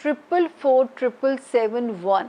444777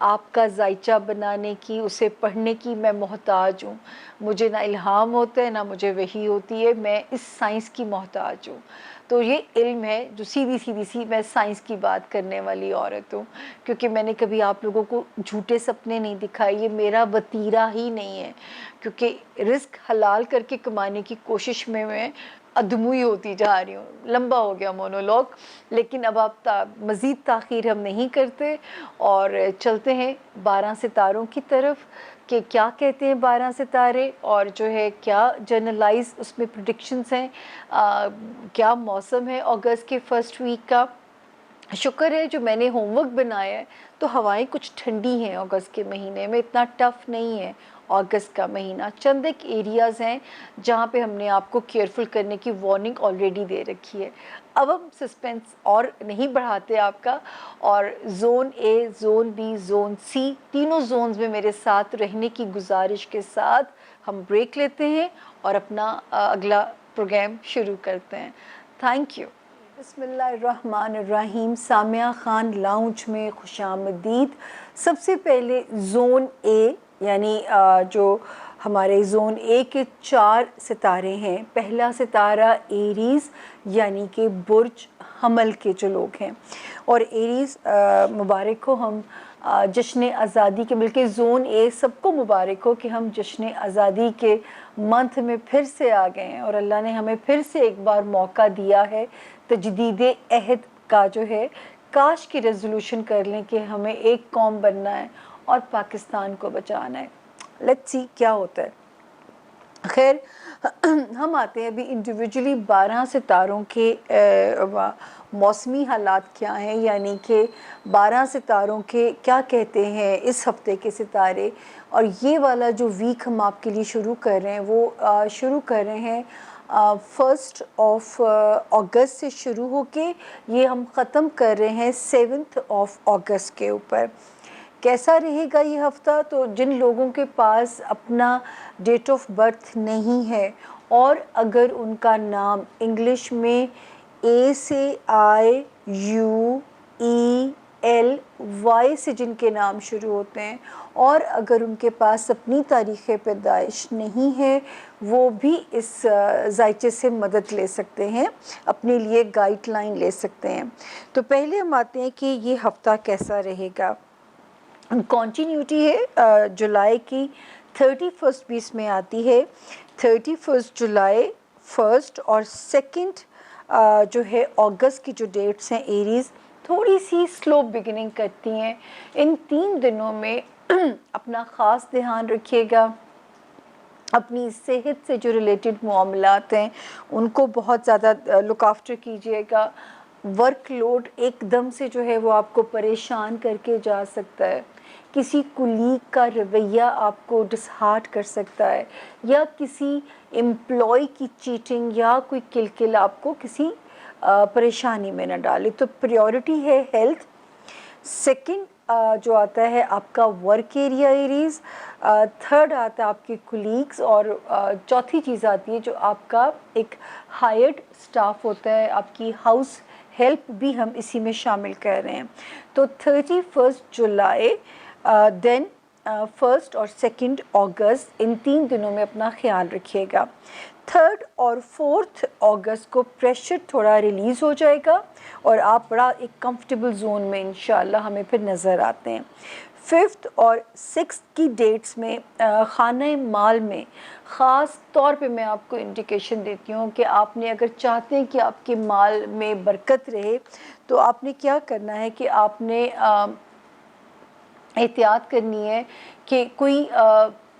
آپ کا ذائچہ بنانے کی، اسے پڑھنے کی میں محتاج ہوں. مجھے نہ الہام ہوتا ہے نہ مجھے وحی ہوتی ہے، میں اس سائنس کی محتاج ہوں. تو یہ علم ہے جو سیدھی میں سائنس کی بات کرنے والی عورت ہوں، کیونکہ میں نے کبھی آپ لوگوں کو جھوٹے سپنے نہیں دکھائے، یہ میرا وتیرہ ہی نہیں ہے، کیونکہ رزق حلال کر کے کمانے کی کوشش میں ادموئی ہوتی جا رہی ہوں. لمبا ہو گیا مونولوگ، لیکن اب آپ مزید تاخیر ہم نہیں کرتے اور چلتے ہیں 12 ستاروں کی طرف کہ کیا کہتے ہیں 12 ستارے، اور جو ہے کیا جنرلائز اس میں پریڈکشنز ہیں، کیا موسم ہے اگست کے فرسٹ ویک کا. شکر ہے جو میں نے ہوم ورک بنایا ہے تو ہوائیں کچھ ٹھنڈی ہیں اگست کے مہینے میں، اتنا ٹف نہیں ہے اگست کا مہینہ. چند ایک ایریاز ہیں جہاں پہ ہم نے آپ کو کیئرفل کرنے کی وارننگ آلریڈی دے رکھی ہے. اب ہم سسپینس اور نہیں بڑھاتے آپ کا، اور zone A, zone B, zone C, تینوں زونز میں میرے ساتھ رہنے کی گزارش کے ساتھ ہم بریک لیتے ہیں اور اپنا اگلا پروگرام شروع کرتے ہیں. Thank you. بسم اللہ الرحمن الرحیم. سامعہ خان لاؤنج میں خوش آمدید. سب سے پہلے زون اے، یعنی جو ہمارے زون اے کے 4 ستارے ہیں. پہلا ستارہ ایریز، یعنی کہ برج حمل کے جو لوگ ہیں، اور ایریز مبارک ہو، ہم جشن آزادی کے، بلکہ زون اے سب کو مبارک ہو کہ ہم جشن آزادی کے منتھ میں پھر سے آ گئے ہیں، اور اللہ نے ہمیں پھر سے ایک بار موقع دیا ہے تجدید عہد کا. جو ہے کاش کی ریزولوشن کر لیں کہ ہمیں ایک قوم بننا ہے اور پاکستان کو بچانا ہے. لیٹس سی کیا ہوتا ہے. خیر، ہم آتے ہیں ابھی انڈیویجولی 12 ستاروں کے موسمی حالات کیا ہیں، یعنی کہ 12 ستاروں کے کیا کہتے ہیں اس ہفتے کے ستارے. اور یہ والا جو ویک ہم آپ کے لیے شروع کر رہے ہیں وہ شروع کر رہے ہیں 1 اگست سے شروع ہو کے یہ ہم ختم کر رہے ہیں 7 اگست کے اوپر. کیسا رہے گا یہ ہفتہ؟ تو جن لوگوں کے پاس اپنا ڈیٹ آف برتھ نہیں ہے، اور اگر ان کا نام انگلش میں اے سے آئی یو ای ایل وائی سے جن کے نام شروع ہوتے ہیں، اور اگر ان کے پاس اپنی تاریخ پیدائش نہیں ہے، وہ بھی اس ذائچے سے مدد لے سکتے ہیں، اپنے لیے گائیڈ لائن لے سکتے ہیں. تو پہلے ہم آتے ہیں کہ یہ ہفتہ کیسا رہے گا. کنٹینیوٹی ہے جولائی کی 31 بھی اس میں آتی ہے. 31 جولائی، 1 اور 2 جو ہے اگست کی جو ڈیٹس ہیں ایریز تھوڑی سی سلو بگننگ کرتی ہیں. ان 3 دنوں میں اپنا خاص دھیان رکھیے گا. اپنی صحت سے جو ریلیٹڈ معاملات ہیں ان کو بہت زیادہ لک آفٹر کیجیے گا. ورک لوڈ ایک دم سے جو ہے وہ آپ کو پریشان کر کے جا سکتا ہے. کسی کولیگ کا رویہ آپ کو ڈسہارٹ کر سکتا ہے، یا کسی امپلائی کی چیٹنگ یا کوئی کلکل آپ کو کسی پریشانی میں نہ ڈالے. تو پریورٹی ہے ہیلتھ. 2 جو آتا ہے آپ کا ورک ایریا ایریز. 3 آتا ہے آپ کے کولیگز، اور 4تھی چیز آتی ہے جو آپ کا ایک ہائرڈ سٹاف ہوتا ہے، آپ کی ہاؤس ہیلپ بھی ہم اسی میں شامل کر رہے ہیں. تو 31 جولائی، دین 1 اور 2 اگست، ان 3 دنوں میں اپنا خیال رکھیے گا. 3 اور 4 اگست کو پریشر تھوڑا ریلیز ہو جائے گا اور آپ بڑا ایک کمفرٹیبل زون میں انشاءاللہ ہمیں پھر نظر آتے ہیں. 5 اور 6 کی ڈیٹس میں خانہ مال میں خاص طور پہ میں آپ کو انڈیکیشن دیتی ہوں کہ آپ نے اگر چاہتے ہیں کہ آپ کے مال میں برکت رہے تو آپ نے کیا کرنا ہے کہ آپ نے احتیاط کرنی ہے کہ کوئی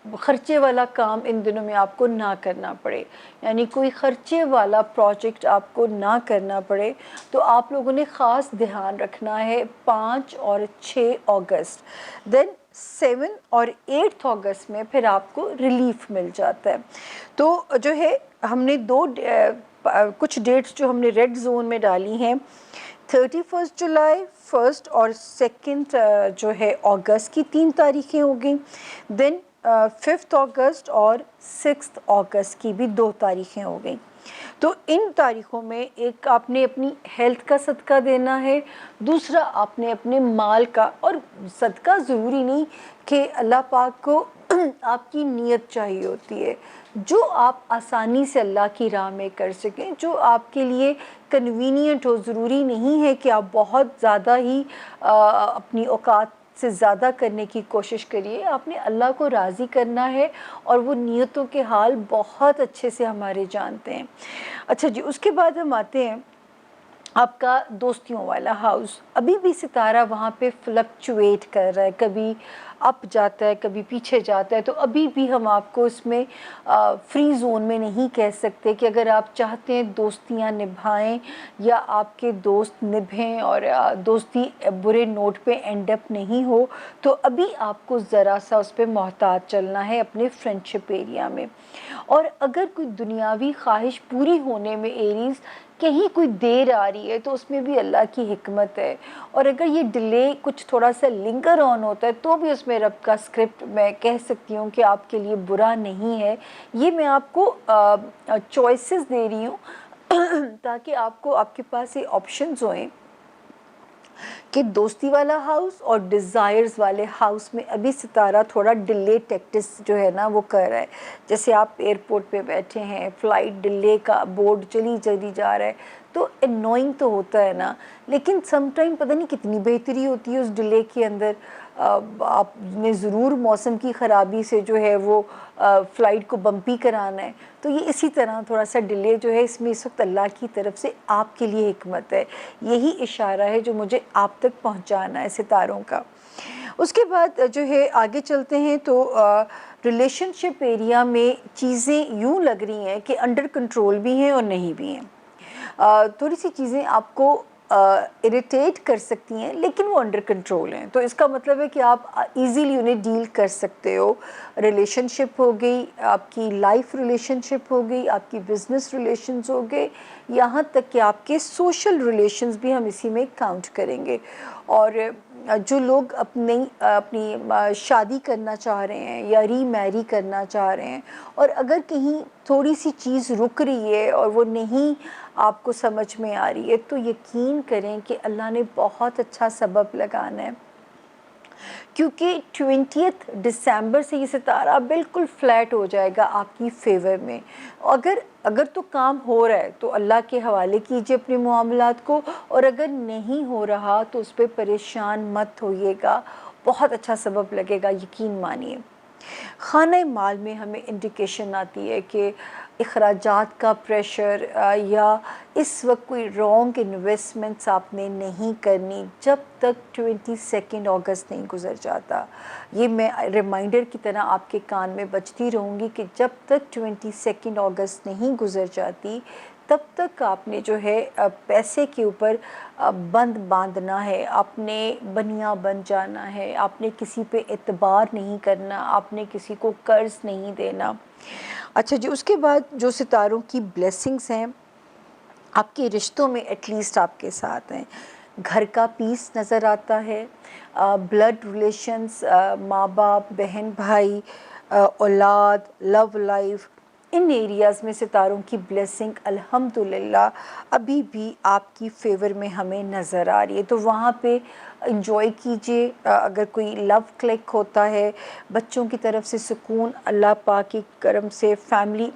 خرچے والا کام ان دنوں میں آپ کو نہ کرنا پڑے، یعنی کوئی خرچے والا پروجیکٹ آپ کو نہ کرنا پڑے. تو آپ لوگوں نے خاص دھیان رکھنا ہے 5 اور 6 اگست. دین 7 اور 8 اگست میں پھر آپ کو ریلیف مل جاتا ہے. تو جو ہے ہم نے کچھ ڈیٹس جو ہم نے ریڈ زون میں ڈالی ہیں، 31 جولائی، 1 اور 2 جو ہے اگست کی 3 تاریخیں ہو گئیں. دین 5 اگست اور 6 اگست کی بھی 2 تاریخیں ہو گئیں. تو ان تاریخوں میں ایک آپ نے اپنی ہیلتھ کا صدقہ دینا ہے، دوسرا آپ نے اپنے مال کا. اور صدقہ ضروری نہیں کہ اللہ پاک کو آپ کی نیت چاہیے ہوتی ہے، جو آپ آسانی سے اللہ کی راہ میں کر سکیں، جو آپ کے لیے کنوینئنٹ ہو. ضروری نہیں ہے کہ آپ بہت زیادہ ہی اپنی اوقات سے زیادہ کرنے کی کوشش کریے. آپ نے اللہ کو راضی کرنا ہے، اور وہ نیتوں کے حال بہت اچھے سے ہمارے جانتے ہیں. اچھا جی، اس کے بعد ہم آتے ہیں آپ کا دوستیوں والا ہاؤس. ابھی بھی ستارہ وہاں پہ فلکچویٹ کر رہا ہے، کبھی اپ جاتا ہے کبھی پیچھے جاتا ہے. تو ابھی بھی ہم آپ کو اس میں فری زون میں نہیں کہہ سکتے کہ اگر آپ چاہتے ہیں دوستیاں نبھائیں یا آپ کے دوست نبھیں اور دوستی برے نوٹ پہ اینڈ اپ نہیں ہو، تو ابھی آپ کو ذرا سا اس پہ محتاط چلنا ہے اپنے فرینڈشپ ایریا میں. اور اگر کوئی دنیاوی خواہش پوری ہونے میں ایریز کہیں کوئی دیر آ رہی ہے تو اس میں بھی اللہ کی حکمت ہے. اور اگر یہ ڈیلے کچھ تھوڑا سا لنگر آن ہوتا ہے تو بھی اس میں رب کا اسکرپٹ میں کہہ سکتی ہوں کہ آپ کے لیے برا نہیں ہے. یہ میں آپ کو چوائسز دے رہی ہوں تاکہ آپ کو آپ کے پاس یہ آپشنز ہوئیں کہ دوستی والا ہاؤس اور ڈیزائرز والے ہاؤس میں ابھی ستارہ تھوڑا ڈیلے ٹیکٹس جو ہے نا وہ کر رہا ہے. جیسے آپ ایئرپورٹ پہ بیٹھے ہیں، فلائٹ ڈیلے کا بورڈ چلی جا رہا ہے، تو انوائنگ تو ہوتا ہے نا، لیکن سم ٹائم پتہ نہیں کتنی بہتری ہوتی ہے اس ڈیلے کے اندر. آپ نے ضرور موسم کی خرابی سے جو ہے وہ فلائٹ کو بمپی کرانا ہے. تو یہ اسی طرح تھوڑا سا ڈیلے جو ہے اس میں اس وقت اللہ کی طرف سے آپ کے لیے حکمت ہے. یہی اشارہ ہے جو مجھے آپ تک پہنچانا ہے ستاروں کا. اس کے بعد جو ہے آگے چلتے ہیں تو ریلیشن شپ ایریا میں چیزیں یوں لگ رہی ہیں کہ انڈر کنٹرول بھی ہیں اور نہیں بھی ہیں. تھوڑی سی چیزیں آپ کو اریٹیٹ کر سکتی ہیں لیکن وہ انڈر کنٹرول ہیں. تو اس کا مطلب ہے کہ آپ ایزیلی انہیں ڈیل کر سکتے ہو. ریلیشن شپ ہو گئی، آپ کی لائف ریلیشن شپ ہو گئی، آپ کی بزنس ریلیشنز ہو گئے، یہاں تک کہ آپ کے سوشل ریلیشنز بھی ہم اسی میں کاؤنٹ کریں گے. اور جو لوگ اپنی شادی کرنا چاہ رہے ہیں یا ری میری کرنا چاہ رہے ہیں، اور اگر کہیں تھوڑی سی چیز رک رہی ہے اور وہ نہیں آپ کو سمجھ میں آ رہی ہے، تو یقین کریں کہ اللہ نے بہت اچھا سبب لگانا ہے. کیونکہ 20 دسمبر سے یہ ستارہ بالکل فلیٹ ہو جائے گا آپ کی فیور میں. اگر تو کام ہو رہا ہے تو اللہ کے حوالے کیجئے اپنے معاملات کو، اور اگر نہیں ہو رہا تو اس پہ پریشان مت ہوئیے گا، بہت اچھا سبب لگے گا، یقین مانیے. خانہ مال میں ہمیں انڈیکیشن آتی ہے کہ اخراجات کا پریشر یا اس وقت کوئی رانگ انویسٹمنٹس آپ نے نہیں کرنی جب تک 22 اگست نہیں گزر جاتا. یہ میں ریمائنڈر کی طرح آپ کے کان میں بجتی رہوں گی کہ جب تک 22 اگست نہیں گزر جاتی تب تک آپ نے جو ہے پیسے کے اوپر بند باندھنا ہے، آپ نے بنیا بن جانا ہے، آپ نے کسی پہ اعتبار نہیں کرنا، آپ نے کسی کو قرض نہیں دینا. اچھا جی، اس کے بعد جو ستاروں کی بلیسنگز ہیں آپ کے رشتوں میں ایٹ لیسٹ آپ کے ساتھ ہیں. گھر کا پیس نظر آتا ہے، بلڈ ریلیشنز، ماں باپ، بہن بھائی، اولاد، لو لائف، ان ایریاز میں ستاروں کی بلیسنگ الحمدللہ ابھی بھی آپ کی فیور میں ہمیں نظر آ رہی ہے. تو وہاں پہ انجوائے کیجئے. اگر کوئی لو کلک ہوتا ہے، بچوں کی طرف سے سکون، اللہ پاک کی کرم سے فیملی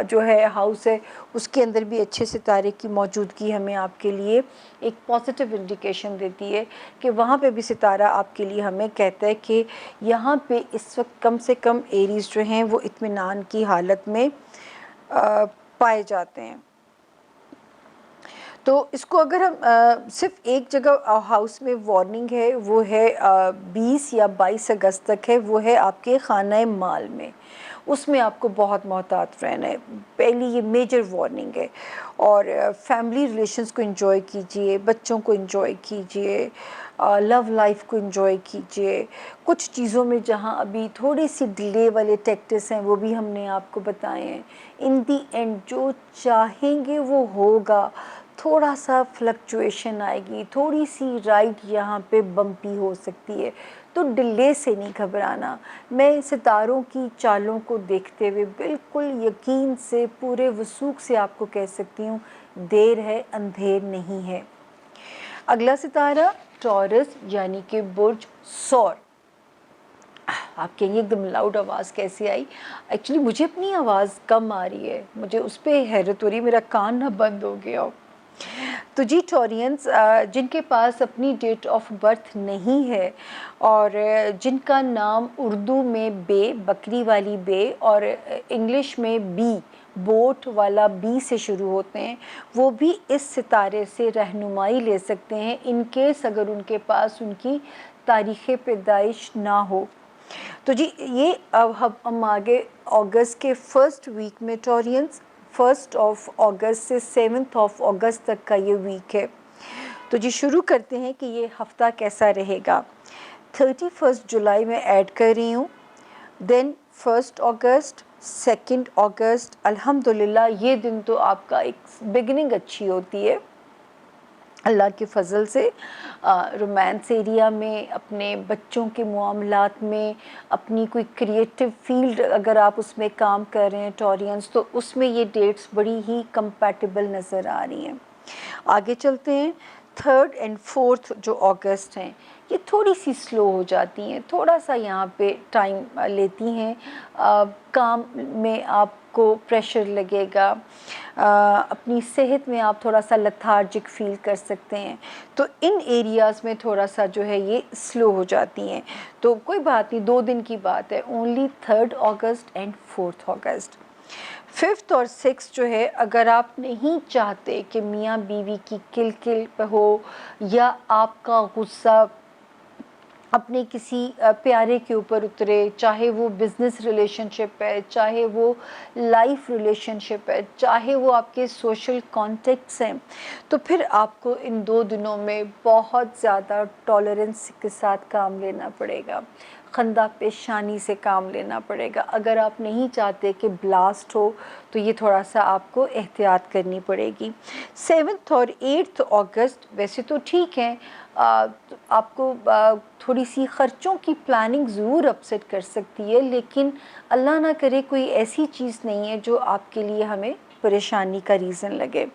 جو ہے ہاؤس ہے اس کے اندر بھی اچھے ستارے کی موجودگی ہمیں آپ کے لیے ایک پازیٹیو انڈیکیشن دیتی ہے کہ وہاں پہ بھی ستارہ آپ کے لیے ہمیں کہتا ہے کہ یہاں پہ اس وقت کم سے کم ایریز جو ہیں وہ اطمینان کی حالت میں پائے جاتے ہیں. تو اس کو اگر ہم صرف ایک جگہ ہاؤس میں وارننگ ہے، وہ ہے 20 یا 22 اگست تک ہے، وہ ہے آپ کے خانہ مال میں. اس میں آپ کو بہت محتاط رہنا ہے. پہلی یہ میجر وارننگ ہے. اور فیملی ریلیشنز کو انجوائے کیجئے، بچوں کو انجوائے کیجئے، لو لائف کو انجوائے کیجئے. کچھ چیزوں میں جہاں ابھی تھوڑی سی ڈیلے والے ٹیکٹس ہیں وہ بھی ہم نے آپ کو بتائے ہیں. ان دی اینڈ جو چاہیں گے وہ ہوگا. تھوڑا سا فلکچویشن آئے گی، تھوڑی سی رائٹ یہاں پہ بمپی ہو سکتی ہے، تو ڈلے سے نہیں گھبرانا. میں ستاروں کی چالوں کو دیکھتے ہوئے بالکل یقین سے پورے وثوق سے آپ کو کہہ سکتی ہوں دیر ہے اندھیر نہیں ہے. اگلا ستارہ ٹورس یعنی کہ برج سور. آپ کہیں گے ایک دم لاؤڈ آواز کیسے آئی؟ ایکچولی مجھے اپنی آواز کم آ رہی ہے, مجھے اس پہ حیرت ہو رہی ہے, میرا کان نہ بند ہو گیا ہو. تو جی ٹورینز جن کے پاس اپنی ڈیٹ آف برتھ نہیں ہے اور جن کا نام اردو میں بے, بکری والی بے, اور انگلش میں بی, بوٹ والا بی سے شروع ہوتے ہیں, وہ بھی اس ستارے سے رہنمائی لے سکتے ہیں ان کیس اگر ان کے پاس ان کی تاریخ پیدائش نہ ہو. تو جی یہ اب ہم آگے اگست کے فرسٹ ویک میں ٹورینز 1 اگست سے 7 اگست تک کا یہ ویک ہے. تو جی شروع کرتے ہیں کہ یہ ہفتہ کیسا رہے گا. 31 جولائی میں ایڈ کر رہی ہوں, دین 1 اگست, 2 اگست. الحمدللہ یہ دن تو آپ کا ایک بگننگ اچھی ہوتی ہے اللہ کے فضل سے. رومانس ایریا میں, اپنے بچوں کے معاملات میں, اپنی کوئی کریٹو فیلڈ اگر آپ اس میں کام کر رہے ہیں ٹورینز, تو اس میں یہ ڈیٹس بڑی ہی کمپیٹیبل نظر آ رہی ہیں. آگے چلتے ہیں. 3 اور 4 جو اگست ہیں یہ تھوڑی سی سلو ہو جاتی ہیں, تھوڑا سا یہاں پہ ٹائم لیتی ہیں. کام میں آپ کو پریشر لگے گا, اپنی صحت میں آپ تھوڑا سا لتھارجک فیل کر سکتے ہیں, تو ان ایریاز میں تھوڑا سا جو ہے یہ سلو ہو جاتی ہیں. تو کوئی بات نہیں, 2 دن کی بات ہے, اونلی 3 اگست اینڈ 4 اگست. 5 اور 6 جو ہے, اگر آپ نہیں چاہتے کہ میاں بیوی کی کل کل پہ ہو یا آپ کا غصہ اپنے کسی پیارے کے اوپر اترے, چاہے وہ بزنس ریلیشن شپ ہے, چاہے وہ لائف ریلیشن شپ ہے, چاہے وہ آپ کے سوشل کانٹیکٹس ہیں, تو پھر آپ کو ان 2 دنوں میں بہت زیادہ ٹالرنس کے ساتھ کام لینا پڑے گا, خندہ پیشانی سے کام لینا پڑے گا. اگر آپ نہیں چاہتے کہ بلاسٹ ہو تو یہ تھوڑا سا آپ کو احتیاط کرنی پڑے گی. 7 اور 8 اگست ویسے تو ٹھیک ہیں, آپ کو تھوڑی سی خرچوں کی پلاننگ ضرور اپسیٹ کر سکتی ہے, لیکن اللہ نہ کرے کوئی ایسی چیز نہیں ہے جو آپ کے لیے ہمیں پریشانی کا ریزن لگے.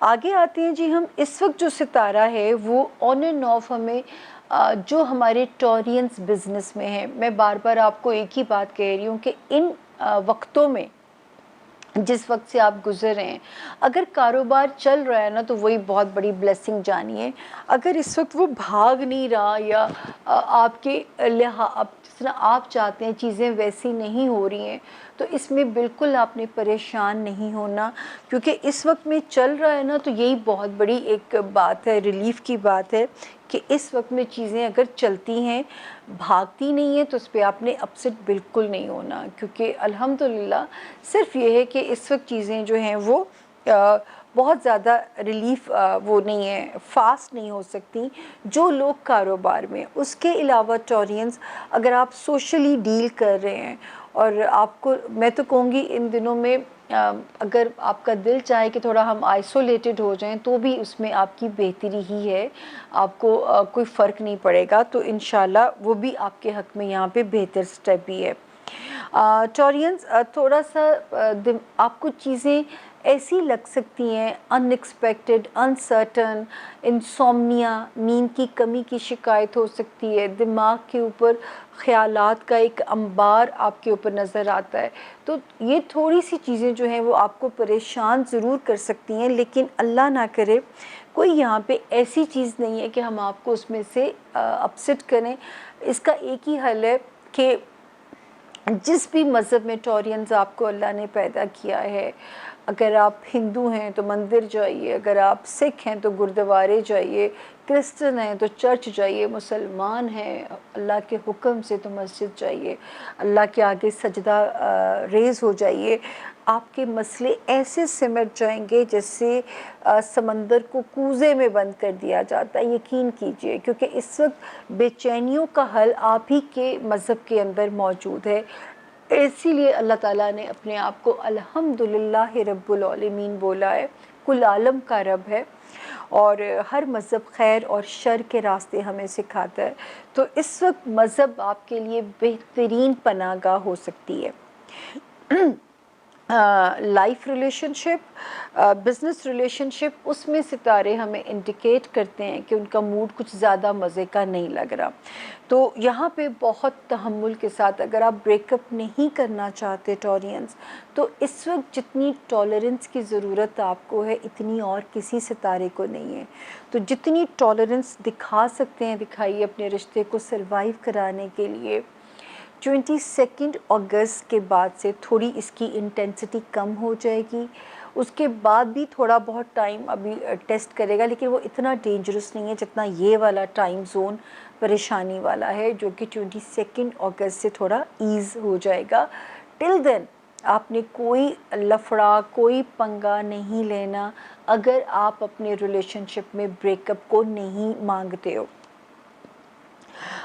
آگے آتے ہیں جی ہم. اس وقت جو ستارہ ہے وہ آن اینڈ آف ہمیں جو ہمارے ٹورینز بزنس میں ہیں, میں بار بار آپ کو ایک ہی بات کہہ رہی ہوں کہ ان وقتوں میں جس وقت سے آپ گزر رہے ہیں, اگر کاروبار چل رہا ہے نا تو وہی بہت بڑی بلیسنگ جانیے. اگر اس وقت وہ بھاگ نہیں رہا یا آپ کے جس طرح آپ چاہتے ہیں چیزیں ویسی نہیں ہو رہی ہیں, تو اس میں بالکل آپ نے پریشان نہیں ہونا, کیونکہ اس وقت میں چل رہا ہے نا, تو یہی بہت بڑی ایک بات ہے, ریلیف کی بات ہے کہ اس وقت میں چیزیں اگر چلتی ہیں, بھاگتی نہیں ہیں, تو اس پہ آپ نے اپسیٹ بالکل نہیں ہونا, کیونکہ الحمدللہ صرف یہ ہے کہ اس وقت چیزیں جو ہیں وہ بہت زیادہ ریلیف وہ نہیں ہے, فاسٹ نہیں ہو سکتی جو لوگ کاروبار میں. اس کے علاوہ ٹورینز اگر آپ سوشلی ڈیل کر رہے ہیں, اور آپ کو میں تو کہوں گی ان دنوں میں اگر آپ کا دل چاہے کہ تھوڑا ہم آئسولیٹڈ ہو جائیں تو بھی اس میں آپ کی بہتری ہی ہے, آپ کو کوئی فرق نہیں پڑے گا, تو انشاءاللہ وہ بھی آپ کے حق میں یہاں پہ بہتر سٹیپ بھی ہے. ٹورینز تھوڑا سا آپ کو چیزیں ایسی لگ سکتی ہیں ان ایکسپیکٹڈ, انسرٹن, انسومنیا, نیند کی کمی کی شکایت ہو سکتی ہے, دماغ کے اوپر خیالات کا ایک انبار آپ کے اوپر نظر آتا ہے, تو یہ تھوڑی سی چیزیں جو ہیں وہ آپ کو پریشان ضرور کر سکتی ہیں, لیکن اللہ نہ کرے کوئی یہاں پہ ایسی چیز نہیں ہے کہ ہم آپ کو اس میں سے اپسیٹ کریں. اس کا ایک ہی حل ہے کہ جس بھی مذہب میں ٹورینز آپ کو اللہ نے پیدا کیا ہے, اگر آپ ہندو ہیں تو مندر جائیے, اگر آپ سکھ ہیں تو گردوارے جائیے, کرسچن ہیں تو چرچ جائیے, مسلمان ہیں اللہ کے حکم سے تو مسجد جائیے, اللہ کے آگے سجدہ ریز ہو جائیے. آپ کے مسئلے ایسے سمٹ جائیں گے جیسے سمندر کو کوزے میں بند کر دیا جاتا ہے, یقین کیجئے, کیونکہ اس وقت بے چینیوں کا حل آپ ہی کے مذہب کے اندر موجود ہے. اسی لیے اللہ تعالیٰ نے اپنے آپ کو الحمدللہ رب العالمین بولا ہے, کل عالم کا رب ہے, اور ہر مذہب خیر اور شر کے راستے ہمیں سکھاتا ہے. تو اس وقت مذہب آپ کے لیے بہترین پناہ گاہ ہو سکتی ہے. لائف ریلیشن شپ، بزنس ریلیشن شپ، اس میں ستارے ہمیں انڈیکیٹ کرتے ہیں کہ ان کا موڈ کچھ زیادہ مزے کا نہیں لگ رہا. تو یہاں پہ بہت تحمل کے ساتھ، اگر آپ بریک اپ نہیں کرنا چاہتے ٹورینز، تو اس وقت جتنی ٹالرنس کی ضرورت آپ کو ہے اتنی اور کسی ستارے کو نہیں ہے. تو جتنی ٹالرنس دکھا سکتے ہیں دکھائیے اپنے رشتے کو سروائیو کرانے کے لیے. 22 اگست کے بعد سے تھوڑی اس کی انٹینسٹی کم ہو جائے گی. اس کے بعد بھی تھوڑا بہت ٹائم ابھی ٹیسٹ کرے گا، لیکن وہ اتنا ڈینجرس نہیں ہے جتنا یہ والا ٹائم زون پریشانی والا ہے، جو کہ 22 اگست سے تھوڑا ایز ہو جائے گا. ٹل دین آپ نے کوئی لفڑا، کوئی پنگا نہیں لینا اگر آپ اپنے ریلیشن شپ میں بریک اپ کو نہیں مانگتے ہو.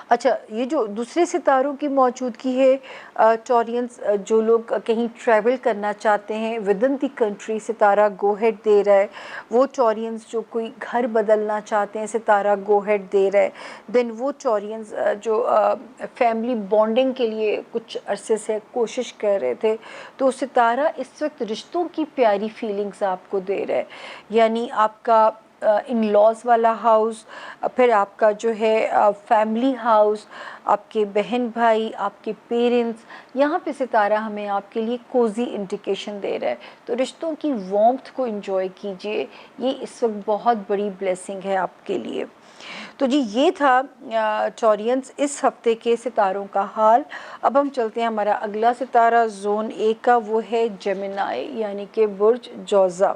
اچھا، یہ جو دوسرے ستاروں کی موجودگی ہے ٹورینز، جو لوگ کہیں ٹریول کرنا چاہتے ہیں ود ان دی کنٹری، ستارہ گو ہیڈ دے رہا ہے. وہ ٹورینز جو کوئی گھر بدلنا چاہتے ہیں ستارہ گو ہیڈ دے رہا ہے. دین وہ ٹورینز جو فیملی بانڈنگ کے لیے کچھ عرصے سے کوشش کر رہے تھے، تو ستارہ اس وقت رشتوں کی پیاری فیلنگز آپ کو دے رہا ہے. یعنی آپ کا ان لاز والا ہاؤس، پھر آپ کا جو ہے فیملی ہاؤس، آپ کے بہن بھائی، آپ کے پیرنٹس، یہاں پہ ستارہ ہمیں آپ کے لیے کوزی انڈیکیشن دے رہا ہے. تو رشتوں کی وارمتھ کو انجوائے کیجئے، یہ اس وقت بہت بڑی بلیسنگ ہے آپ کے لیے. تو جی یہ تھا ٹورینز اس ہفتے کے ستاروں کا حال. اب ہم چلتے ہیں ہمارا اگلا ستارہ زون اے کا، وہ ہے جیمنائی یعنی کہ برج جوزا.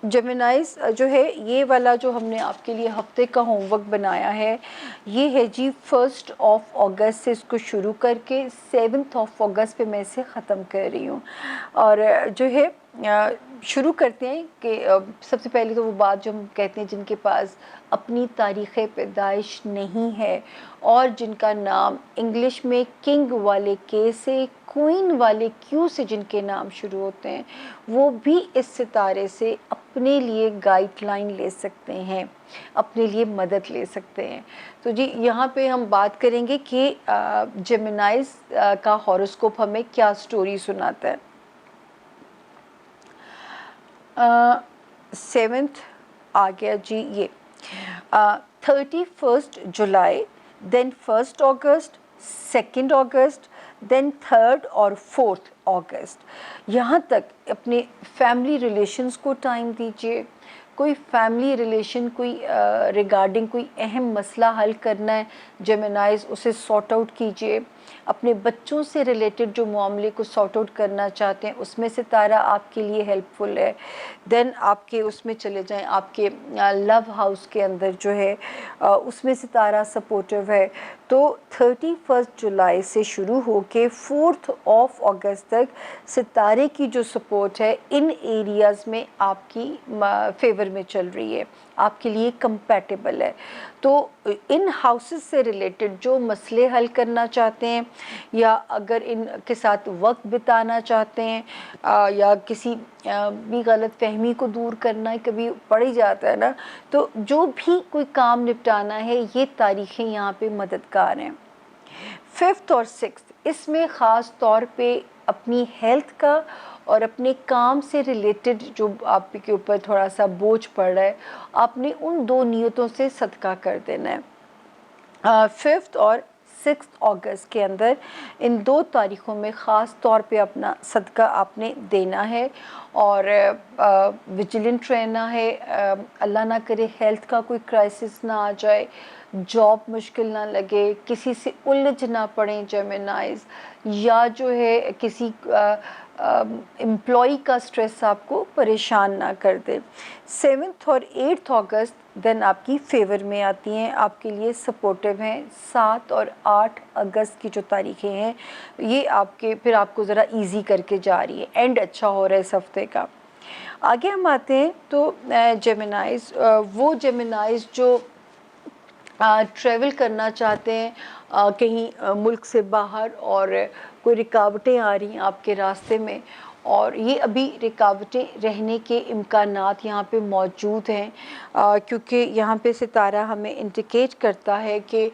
جیمنائز جو ہے، یہ والا جو ہم نے آپ کے لیے ہفتے کا ہوم ورک بنایا ہے، یہ ہے جی 1 اگست سے اس کو شروع کر کے 7 اگست پہ میں اسے ختم کر رہی ہوں. اور جو ہے شروع کرتے ہیں کہ سب سے پہلے تو وہ بات جو ہم کہتے ہیں جن کے پاس اپنی تاریخ پیدائش نہیں ہے اور جن کا نام انگلش میں کنگ والے کے سے کوئن والے کیو سے جن کے نام شروع ہوتے ہیں، وہ بھی اس ستارے سے اپنے لیے گائیڈ لائن لے سکتے ہیں، اپنے لیے مدد لے سکتے ہیں. تو جی یہاں پہ ہم بات کریں گے کہ جیمنائز کا ہاروسکوپ ہمیں کیا سٹوری سناتا ہے. 7 آ گیا جی، یہ 31 جولائی، دین 1 اگست، 2 اگست، دین 3 اور 4 اگست. یہاں تک اپنے فیملی ریلیشنز کو ٹائم دیجیے. کوئی فیملی ریلیشن، کوئی ریگارڈنگ کوئی اہم مسئلہ حل کرنا ہے جیمنائز، اسے سارٹ آؤٹ کیجیے. اپنے بچوں سے ریلیٹڈ جو معاملے کو سارٹ آؤٹ کرنا چاہتے ہیں اس میں ستارہ آپ کے لیے ہیلپ فل ہے. دین آپ کے اس میں چلے جائیں، آپ کے لو ہاؤس کے اندر جو ہے اس میں ستارہ سپورٹیو ہے. تو 31 جولائی سے شروع ہو کے 4 اگست تک ستارے کی جو سپورٹ ہے ان ایریاز میں آپ کی فیور میں چل رہی ہے، آپ کے لیے کمپیٹیبل ہے. تو ان ہاؤسز سے ریلیٹڈ جو مسئلے حل کرنا چاہتے ہیں یا اگر ان کے ساتھ وقت بتانا چاہتے ہیں یا کسی بھی غلط فہمی کو دور کرنا ہے، کبھی پڑ ہی جاتا ہے نا، تو جو بھی کوئی کام نپٹانا ہے یہ تاریخیں یہاں پہ مددگار ہیں. 5 اور 6 اس میں خاص طور پہ اپنی ہیلتھ کا اور اپنے کام سے ریلیٹڈ جو آپ کے اوپر تھوڑا سا بوجھ پڑ رہا ہے، آپ نے ان 2 نیتوں سے صدقہ کر دینا ہے. 5 اور 6 اگست کے اندر ان 2 تاریخوں میں خاص طور پہ اپنا صدقہ آپ نے دینا ہے اور ویجیلنٹ رہنا ہے. اللہ نہ کرے ہیلتھ کا کوئی کرائسس نہ آ جائے، جاب مشکل نہ لگے، کسی سے الجھ نہ پڑیں جیمنائز، یا جو ہے کسی امپلائی کا سٹریس آپ کو پریشان نہ کر دے. 7 اور 8 اگست دین آپ کی فیور میں آتی ہیں، آپ کے لیے سپورٹیو ہیں. 7 اور 8 اگست کی جو تاریخیں ہیں یہ آپ کے پھر آپ کو ذرا ایزی کر کے جا رہی ہے، اینڈ اچھا ہو رہا ہے اس ہفتے کا. آگے ہم آتے ہیں تو جیمنائز، وہ جیمنائز جو ٹریول کرنا چاہتے ہیں کہیں ملک سے باہر اور کوئی رکاوٹیں آ رہی ہیں آپ کے راستے میں، اور یہ ابھی رکاوٹیں رہنے کے امکانات یہاں پہ موجود ہیں، کیونکہ یہاں پہ ستارہ ہمیں انڈیکیٹ کرتا ہے کہ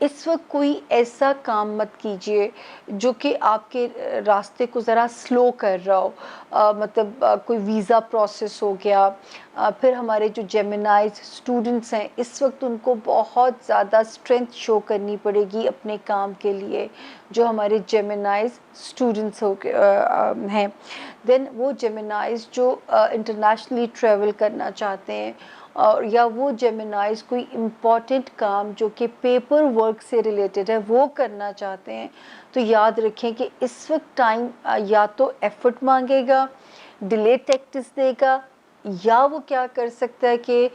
اس وقت کوئی ایسا کام مت کیجئے جو کہ آپ کے راستے کو ذرا سلو کر رہا ہو، مطلب کوئی ویزا پروسیس ہو گیا۔ پھر ہمارے جو جیمنائز اسٹوڈنٹس ہیں اس وقت ان کو بہت زیادہ اسٹرینتھ شو کرنی پڑے گی اپنے کام کے لیے، جو ہمارے جیمنائز اسٹوڈنٹس ہیں۔ دین وہ جیمنائز جو انٹرنیشنلی ٹریول کرنا چاہتے ہیں، اور یا وہ جیمنائز کوئی امپورٹنٹ کام جو کہ پیپر ورک سے ریلیٹڈ ہے وہ کرنا چاہتے ہیں، تو یاد رکھیں کہ اس وقت ٹائم یا تو ایفرٹ مانگے گا، ڈیلے ٹیکٹس دے گا، یا وہ کیا کر سکتا ہے کہ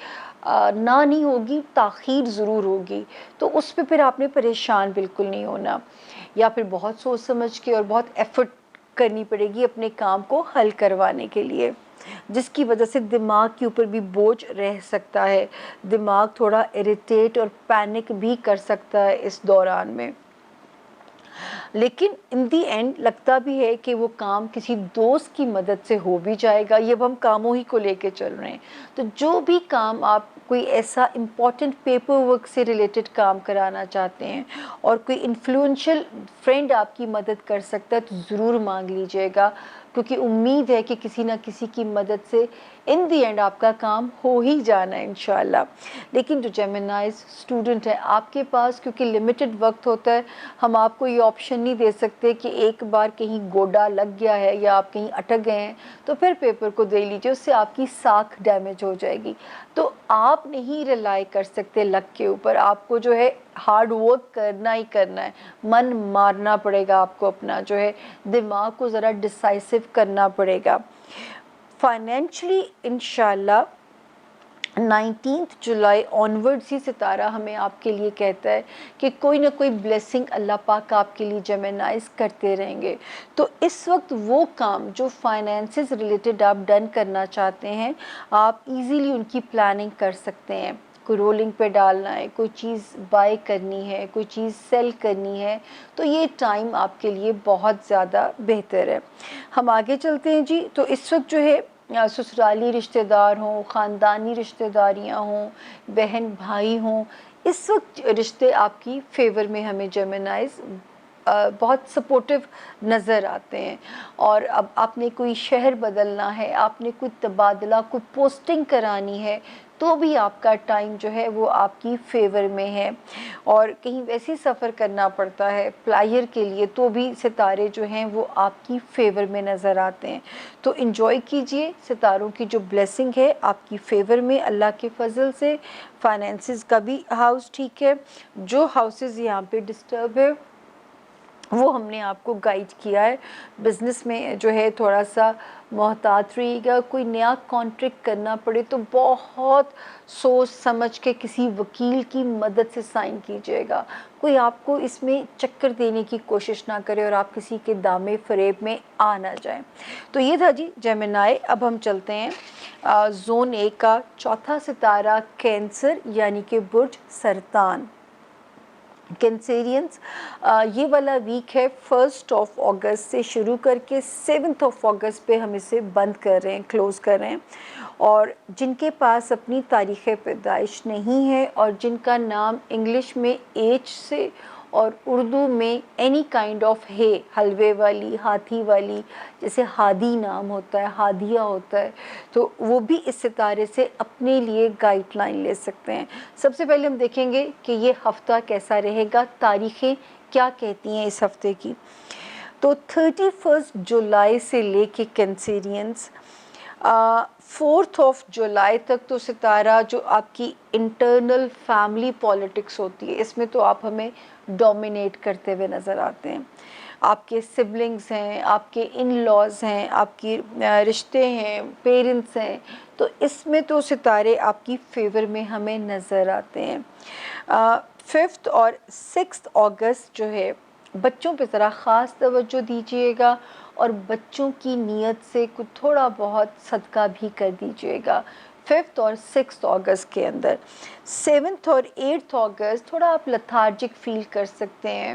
نہ نہیں ہوگی، تاخیر ضرور ہوگی، تو اس پہ پھر آپ نے پریشان بالکل نہیں ہونا، یا پھر بہت سوچ سمجھ کے اور بہت ایفرٹ کرنی پڑے گی اپنے کام کو حل کروانے کے لیے، جس کی وجہ سے دماغ کے اوپر بھی بوجھ رہ سکتا ہے، دماغ تھوڑا اریٹیٹ اور پینک بھی کر سکتا ہے اس دوران میں۔ لیکن ان دی اینڈ لگتا بھی ہے کہ وہ کام کسی دوست کی مدد سے ہو بھی جائے گا، یہ اب ہم کاموں ہی کو لے کے چل رہے ہیں، تو جو بھی کام آپ کوئی ایسا امپورٹنٹ پیپر ورک سے ریلیٹڈ کام کرانا چاہتے ہیں اور کوئی انفلوئنشل فرینڈ آپ کی مدد کر سکتا ہے تو ضرور مانگ لیجیے گا، کیونکہ امید ہے کہ کسی نہ کسی کی مدد سے ان دی اینڈ آپ کا کام ہو ہی جانا ہے انشاءاللہ۔ لیکن جو جیمنائز اسٹوڈنٹ ہے آپ کے پاس کیونکہ لمیٹڈ وقت ہوتا ہے، ہم آپ کو یہ آپشن نہیں دے سکتے کہ ایک بار کہیں گوڈا لگ گیا ہے یا آپ کہیں اٹک گئے ہیں تو پھر پیپر کو دے لیجیے، اس سے آپ کی ساکھ ڈیمیج ہو جائے گی، تو آپ نہیں ریلائی کر سکتے لک کے اوپر، آپ کو جو ہے ہارڈ ورک کرنا ہی کرنا ہے، من مارنا پڑے گا، آپ کو اپنا جو ہے دماغ کو ذرا ڈسائسو کرنا پڑے گا۔ فائنینشلی انشاءاللہ 19 جولائی آنورڈز ہی ستارہ ہمیں آپ کے لیے کہتا ہے کہ کوئی نہ کوئی بلیسنگ اللہ پاک آپ کے لیے جیمنائز کرتے رہیں گے، تو اس وقت وہ کام جو فائنینسز ریلیٹڈ آپ ڈن کرنا چاہتے ہیں آپ ایزیلی ان کی پلاننگ کر سکتے ہیں، کوئی رولنگ پہ ڈالنا ہے، کوئی چیز بائی کرنی ہے، کوئی چیز سیل کرنی ہے، تو یہ ٹائم آپ کے لیے بہت زیادہ بہتر ہے۔ ہم آگے چلتے ہیں جی، تو اس وقت جو ہے سسرالی رشتہ دار ہوں، خاندانی رشتہ داریاں ہوں، بہن بھائی ہوں، اس وقت رشتے آپ کی فیور میں ہمیں جیمنائز بہت سپورٹیو نظر آتے ہیں، اور اب آپ نے کوئی شہر بدلنا ہے، آپ نے کوئی تبادلہ، کوئی پوسٹنگ کرانی ہے تو بھی آپ کا ٹائم جو ہے وہ آپ کی فیور میں ہے، اور کہیں ویسے سفر کرنا پڑتا ہے فلائر کے لیے تو بھی ستارے جو ہیں وہ آپ کی فیور میں نظر آتے ہیں، تو انجوائے کیجئے، ستاروں کی جو بلیسنگ ہے آپ کی فیور میں اللہ کے فضل سے۔ فائنینسز کا بھی ہاؤس ٹھیک ہے، جو ہاؤسز یہاں پہ ڈسٹرب ہے وہ ہم نے آپ کو گائیڈ کیا ہے، بزنس میں جو ہے تھوڑا سا محتاط رہیے گا، کوئی نیا کانٹریکٹ کرنا پڑے تو بہت سوچ سمجھ کے کسی وکیل کی مدد سے سائن کیجیے گا، کوئی آپ کو اس میں چکر دینے کی کوشش نہ کرے اور آپ کسی کے دامے فریب میں آ نہ جائیں۔ تو یہ تھا جی جیمنائی۔ اب ہم چلتے ہیں زون اے کا چوتھا ستارہ کینسر یعنی کہ برج سرطان۔ کینسیرینز یہ والا ویک ہے 1 اگست سے شروع کر کے 7 اگست پہ ہم اسے بند کر رہے ہیں، کلوز کر رہے ہیں، اور جن کے پاس اپنی تاریخ پیدائش نہیں ہے اور جن کا نام انگلش میں ایچ سے اور اردو میں اینی کائنڈ آف ہے، حلوے والی، ہاتھی والی، جیسے ہادی نام ہوتا ہے، ہادیہ ہوتا ہے، تو وہ بھی اس ستارے سے اپنے لیے گائیڈ لائن لے سکتے ہیں۔ سب سے پہلے ہم دیکھیں گے کہ یہ ہفتہ کیسا رہے گا، تاریخیں کیا کہتی ہیں اس ہفتے کی۔ تو 31 جولائی سے لے کے کینسیرینز 4 جولائی تک تو ستارہ جو آپ کی انٹرنل فیملی پالیٹکس ہوتی ہے اس میں تو آپ ہمیں ڈومینیٹ کرتے ہوئے نظر آتے ہیں، آپ کے سبلنگز ہیں، آپ کے ان لاز ہیں، آپ کی رشتے ہیں، پیرنٹس ہیں، تو اس میں تو ستارے آپ کی فیور میں ہمیں نظر آتے ہیں۔ 5 اور 6 اگست جو ہے بچوں پہ ذرا خاص توجہ دیجیے گا اور بچوں کی نیت سے کچھ تھوڑا بہت صدقہ بھی کر دیجیے گا 5 اور 6 اگست کے اندر۔ 7 اور 8 اگست تھوڑا آپ لتھارجک فیل کر سکتے ہیں،